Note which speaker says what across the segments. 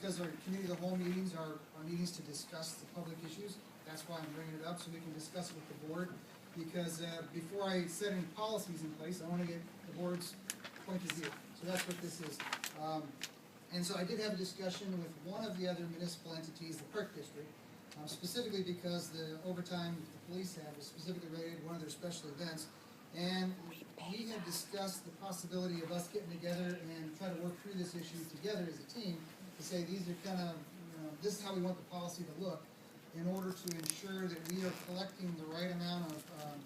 Speaker 1: because our committee of the whole meetings are meetings to discuss the public issues. That's why I'm bringing it up, so we can discuss it with the board. Because before I set any policies in place, I want to get the board's point of view. So that's what this is. And so I did have a discussion with one of the other municipal entities, the Park District, specifically because the overtime the police have is specifically related to one of their special events. And we had discussed the possibility of us getting together and try to work through this issue together as a team to say these are kind of, this is how we want the policy to look in order to ensure that we are collecting the right amount of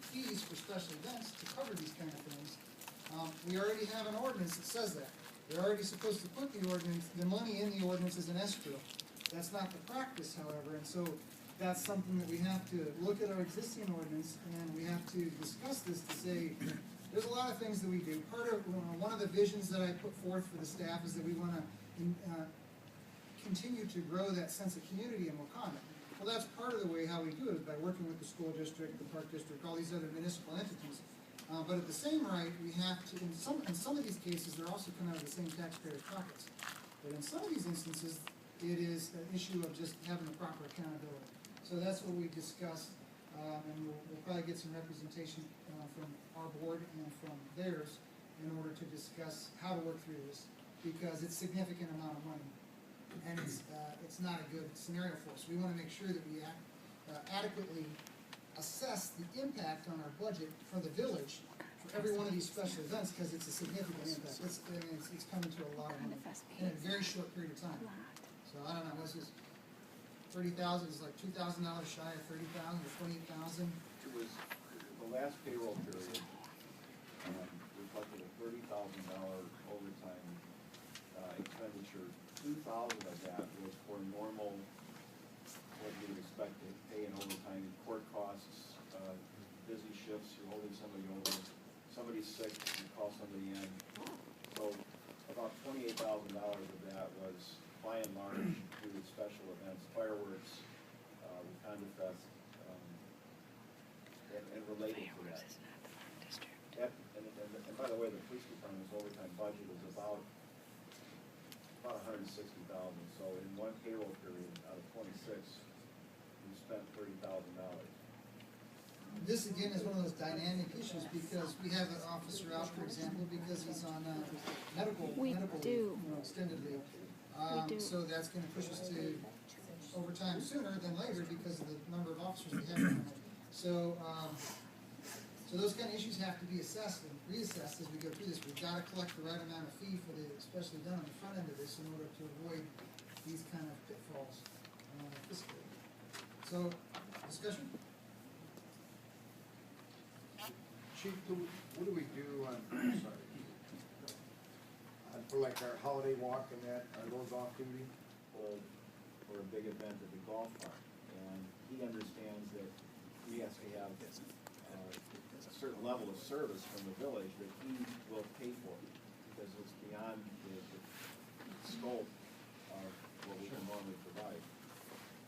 Speaker 1: fees for special events to cover these kind of things. We already have an ordinance that says that. They're already supposed to put the money in the ordinance as an escrow. That's not the practice, however, and so that's something that we have to look at our existing ordinance, and we have to discuss this to say, there's a lot of things that we do. Part of, one of the visions that I put forth for the staff is that we want to continue to grow that sense of community in Wauconda. Well, that's part of the way how we do it, by working with the school district, the park district, all these other municipal entities. But at the same right, we have to, in some of these cases, they're also coming out of the same taxpayers' pockets. But in some of these instances, it is an issue of just having the proper accountability. So that's what we discussed, and we'll probably get some representation from our board and from theirs in order to discuss how to work through this, because it's a significant amount of money, and it's not a good scenario for us. We want to make sure that we adequately assess the impact on our budget for the village for every one of these special events, because it's a significant impact. It's coming to a lot of money in a very short period of time. So I don't know, what's this? 30,000 is like $2,000 shy of 30,000 or 28,000.
Speaker 2: It was the last payroll period. Reflected a $30,000 overtime expenditure. 2,000 of that was for normal, what you would expect to pay in overtime, court costs, busy shifts. You're holding somebody over. Somebody's sick. You call somebody in. So about $28,000 of that was, by and large, due to special events, fireworks, Wauconda Fest, and related to that. And by the way, the police department's overtime budget is about $160,000. So in one payroll period out of 26, we spent $30,000.
Speaker 1: This again is one of those dynamic issues, because we have an officer out, for example, because he's on medical extended leave. So that's going to push us to overtime sooner than later because of the number of officers we have. So, so those kind of issues have to be assessed and reassessed as we go through this. We've got to collect the right amount of fee for the, especially done on the front end of this, in order to avoid these kind of pitfalls fiscally. So, discussion?
Speaker 3: Chief, what do we do on, sorry, for like our holiday walk and that, are those off duty?
Speaker 2: For a big event at the golf park, and he understands that he has to have a certain level of service from the village that he will pay for, because it's beyond the scope of what we can normally provide.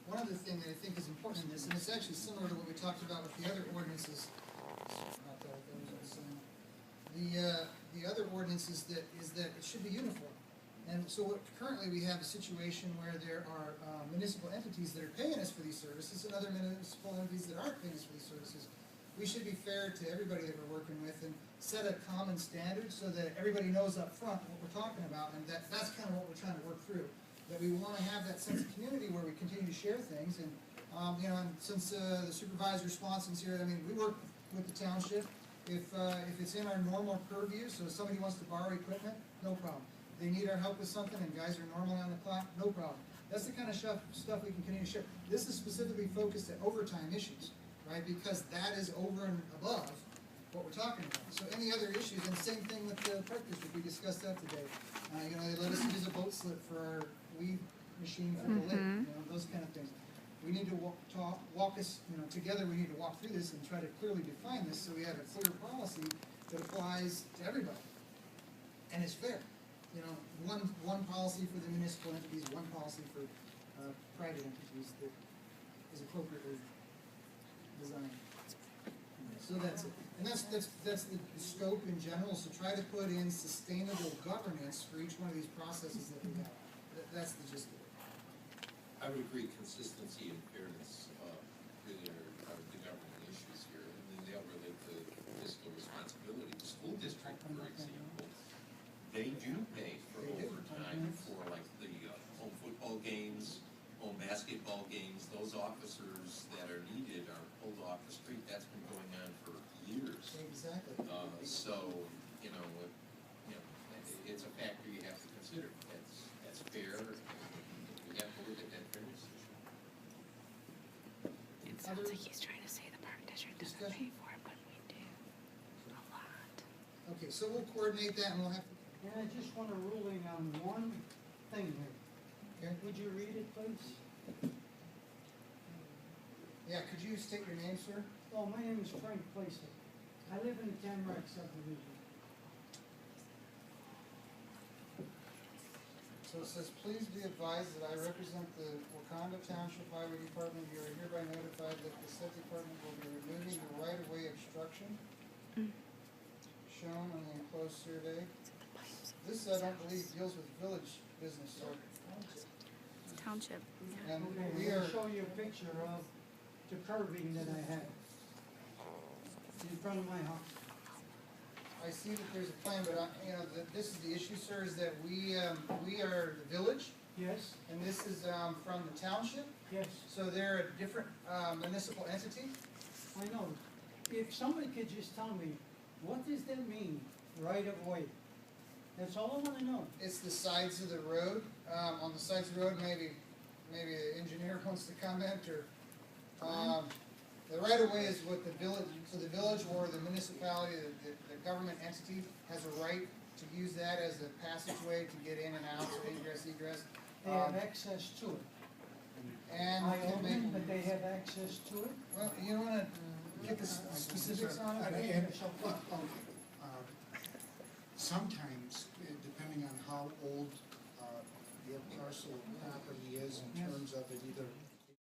Speaker 1: One other thing that I think is important in this, and it's actually similar to what we talked about with the other ordinances. The other ordinance is that it should be uniform. And so currently we have a situation where there are municipal entities that are paying us for these services and other municipal entities that aren't paying us for these services. We should be fair to everybody that we're working with and set a common standard so that everybody knows up front what we're talking about, and that's kind of what we're trying to work through. That we want to have that sense of community where we continue to share things, and and since the supervisor Swanson's here, I mean, we work with the township. If it's in our normal purview, so if somebody wants to borrow equipment, no problem. They need our help with something and guys are normally on the clock, no problem. That's the kind of stuff we can continue to share. This is specifically focused at overtime issues, right? Because that is over and above what we're talking about. So any other issues, and same thing with the park district, we discussed that today. They let us use a boat slip for our weed machine for the lake, those kind of things. We need to together we need to walk through this and try to clearly define this so we have a clear policy that applies to everybody. And it's fair. One policy for the municipal entities, one policy for private entities that is appropriately designed. So that's it. And that's the scope in general. So try to put in sustainable governance for each one of these processes that we have. That's the gist of it.
Speaker 4: I would agree, consistency and fairness, really are the governing issues here, and then they'll relate to fiscal responsibility. The school district, for example, they do pay for
Speaker 1: They do.
Speaker 4: overtime for like the home football games, home basketball games. Those officers that are needed are pulled off the street. That's been going on for years.
Speaker 1: Exactly.
Speaker 4: So, you know, it's a factor you have to consider. That's fair. We have to look at that fairness issue.
Speaker 5: It sounds like he's trying to say the park district doesn't pay for it, but we do. A lot.
Speaker 1: Okay, so we'll coordinate that and we'll have to,
Speaker 6: And I just want a ruling on one thing here.
Speaker 1: okay?
Speaker 6: Would you read it, please?
Speaker 1: Yeah, could you state your name, sir?
Speaker 6: Oh, my name is Frank Placer. I live in the Tamarack subdivision.
Speaker 1: So it says, please be advised that I represent the Wauconda Township Highway Department. You are hereby notified that the said department will be removing the right-of-way obstruction shown on the enclosed survey. This, I don't believe, deals with village business, sir.
Speaker 5: Township, yeah.
Speaker 1: And
Speaker 6: Okay,
Speaker 1: we
Speaker 6: I'm
Speaker 1: are,
Speaker 6: gonna show you a picture of the curving that I have in front of my house.
Speaker 1: I see that there's a plan, but you know, this is the issue, sir, is that we are the village,
Speaker 6: Yes,
Speaker 1: and this is, from the township,
Speaker 6: yes,
Speaker 1: so they're a different, municipal entity.
Speaker 6: I know. If somebody could just tell me, what does that mean, right of way? That's all I wanna know.
Speaker 1: It's the sides of the road, on the sides of the road, maybe the engineer wants to comment, or, the right of way is what the village, so the village or the municipality, the government entity has a right to use that as a passageway to get in and out, so ingress, egress.
Speaker 6: They have access to it.
Speaker 1: And
Speaker 6: I
Speaker 1: it
Speaker 6: own
Speaker 1: may,
Speaker 6: it, but they have access to it.
Speaker 1: well, you don't wanna get the specifics on it?
Speaker 7: Sometimes, depending on how old the parcel of property is in terms of it either